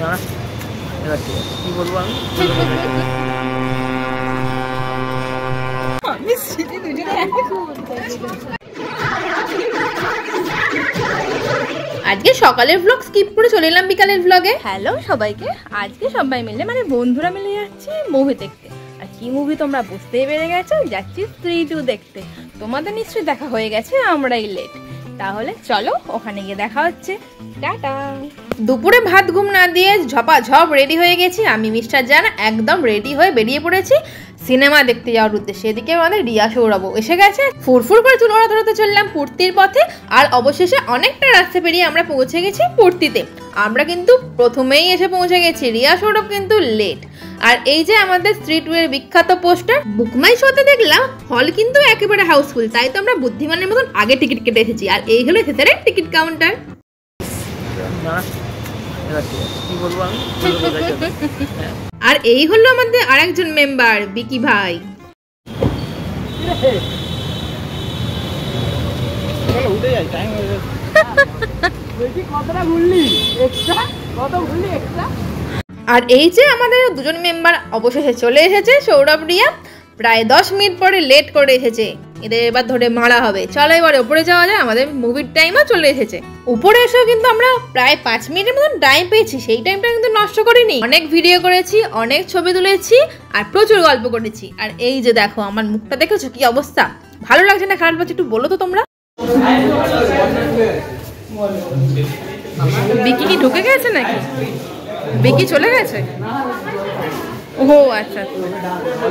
না এবার ঠিক আছে কি বলবো আমি আজকে সকালের ব্লগ স্কিপ করে চলে এলাম বিকালের ব্লগে। হ্যালো সবাইকে, আজকে সবাই মিলে মানে বন্ধুরা মিলে যাচ্ছি মুভি দেখতে। আর কি মুভি তোমরা বুঝতেই পেরে গেছো, যাচ্ছি স্ত্রী 2 দেখতে। তোমাদের নিশ্চয়ই দেখা হয়ে গেছে, আমরাই লেট। তাহলে চলো ওখানে গিয়ে দেখা হচ্ছে, টাটা। দুপুরে ভাত ঘুম না দিয়ে ঝপাঝপ রেডি হয়ে গেছি আমি মিস্টার জান, একদম রেডি হয়ে বেরিয়ে পড়েছি সিনেমা দেখতে যাওয়ার উদ্দেশ্যে। এদিকে আমাদের রিয়া সৌরভও এসে গেছে, ফুরফুর করে চুল ওড়াতে চললাম পূর্তির পথে। আর অবশেষে অনেকটা রাস্তা পেরিয়ে আমরা পৌঁছে গেছি পূর্তিতে। আমরা কিন্তু প্রথমেই এসে পৌঁছে গেছি, রিয়া সৌরভ কিন্তু লেট। আর এই যে আমাদের স্ত্রী 2 এর বিখ্যাত পোস্টার, বুকমাই শোতে দেখলাম হল কিন্তু একেবারে হাউসফুল, তাই তো আমরা বুদ্ধিমানের মতন আগে টিকিট কেটে এসেছি। আর এই হলো ভেতরে টিকিট কাউন্টার। আর এই হলো আমাদের আরেকজন মেম্বার বিকি ভাই। আর এই যে আমাদের দুজন মেম্বার অবশেষে চলে এসেছে, সৌরভ রিয়া প্রায় 10 মিনিট পরে লেট করে এসেছে। এদের এবার ধরে মারা হবে। চলো এবার উপরে যাওয়া যায়, আমাদের মুভির টাইমও চলে এসেছে। উপরে এসেও কিন্তু আমরা প্রায় 5 মিনিটের মতন টাইম পেয়েছি, সেই টাইমটা কিন্তু নষ্ট করিনি। অনেক ভিডিও করেছি, অনেক ছবি তুলেছি আর প্রচুর গল্প করেছি। আর এই যে দেখো আমার মুখটা দেখেছো কি অবস্থা, ভালো লাগছে না খারাপ লাগছে একটু বলো তো তোমরা। বিকি কি ঢুকে গেছে নাকি? বিকি চলে গেছে? ও আচ্ছা,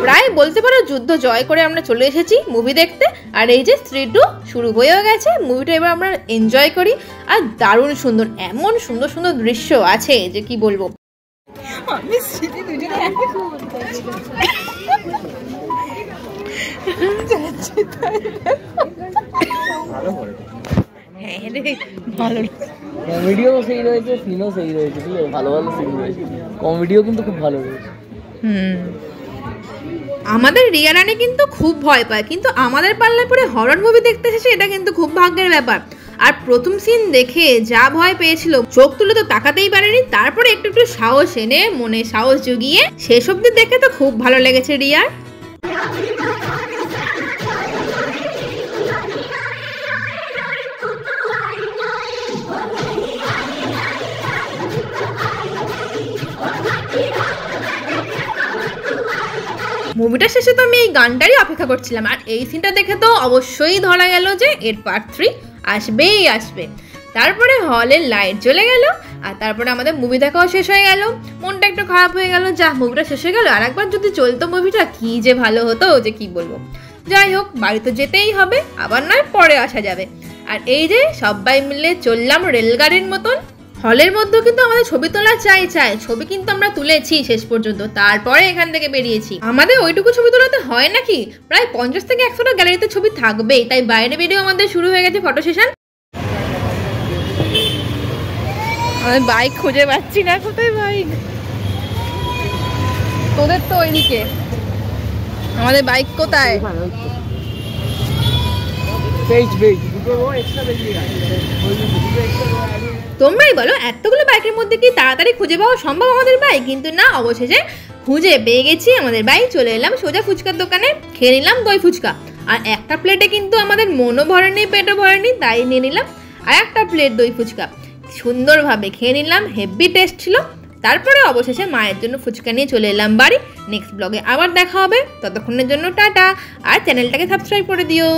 প্রায় বলতে পারো যুদ্ধ জয় করে আমরা চলে এসেছি মুভি দেখতে। আর এই যে স্ত্রী 2 শুরু হয়েও গেছে, মুভিটা এবার আমরা এনজয় করি। আর দারুণ সুন্দর, এমন সুন্দর সুন্দর দৃশ্য আছে যে কি বলবো। কমেডিও সেই রয়েছে, সিনও সেই রয়েছে, ঠিক আছে, ভালো ভালো সিন রয়েছে, কমেডিও কিন্তু খুব ভালো রয়েছে। আমাদের রিয়া রানী কিন্তু খুব ভয় পায়, কিন্তু আমাদের পাল্লায় পরে হরর মুভি দেখতে এসেছে, এটা কিন্তু খুব ভাগ্যের ব্যাপার। আর প্রথম সিন দেখে যা ভয় পেয়েছিল, চোখ তুলে তো তাকাতেই পারেনি। তারপরে একটু একটু সাহস এনে মনে সাহস জুগিয়ে শেষ অবধি দেখে তো খুব ভালো লেগেছে রিয়ার। মুভিটা শেষে তো আমি এই গানটারই অপেক্ষা করছিলাম। আর এই সিনটা দেখে তো অবশ্যই ধরা গেল যে এর পার্ট 3 আসবেই আসবে। তারপরে হলের লাইট জ্বলে গেল, আর তারপরে আমাদের মুভি দেখাও শেষ হয়ে গেল। মনটা একটু খারাপ হয়ে গেল, যা মুভিটা শেষ হয়ে গেল। আর একবার যদি চলতো মুভিটা কি যে ভালো হতো, যে কি বলবো। যাই হোক, বাড়ি তো যেতেই হবে, আবার নয় পরে আসা যাবে। আর এই যে সবাই মিলে চললাম রেলগাড়ির মতন। হলের মধ্যেও কিন্তু আমাদের ছবি তোলা চাই, ছবি কিন্তু আমরা তুলেছি শেষ পর্যন্ত, তারপরে এখান থেকে বেরিয়েছি। আমাদের ওইটুকু ছবি তোলাতে হয় নাকি, প্রায় 50 থেকে 100টা গ্যালারিতে ছবি থাকবেই, তাই বাইরে বেরিয়েও আমাদের শুরু হয়ে গেছে ফটো সেশন। আমি বাইক খুঁজে পাচ্ছি না, কোথায় বাইক? তোদের তো ওইদিকে, আমাদের বাইক কোথায়? তোমরাই বলো, এতগুলো বাইকের মধ্যে কি তাড়াতাড়ি খুঁজে পাওয়া সম্ভব আমাদের বাইক? কিন্তু না, অবশেষে খুঁজে পেয়ে গেছি আমাদের বাইক। চলে এলাম সোজা ফুচকার দোকানে, খেয়ে নিলাম দই ফুচকা। আর একটা প্লেটে কিন্তু আমাদের মনও ভরেনি, পেটও ভরেনি, তাই নিয়ে নিলাম আর একটা প্লেট দই ফুচকা। সুন্দরভাবে খেয়ে নিলাম, হেভি টেস্ট ছিল। তারপরে অবশেষে মায়ের জন্য ফুচকা নিয়ে চলে এলাম বাড়ি। নেক্সট ব্লগে আবার দেখা হবে, ততক্ষণের জন্য টাটা। আর চ্যানেলটাকে সাবস্ক্রাইব করে দিও।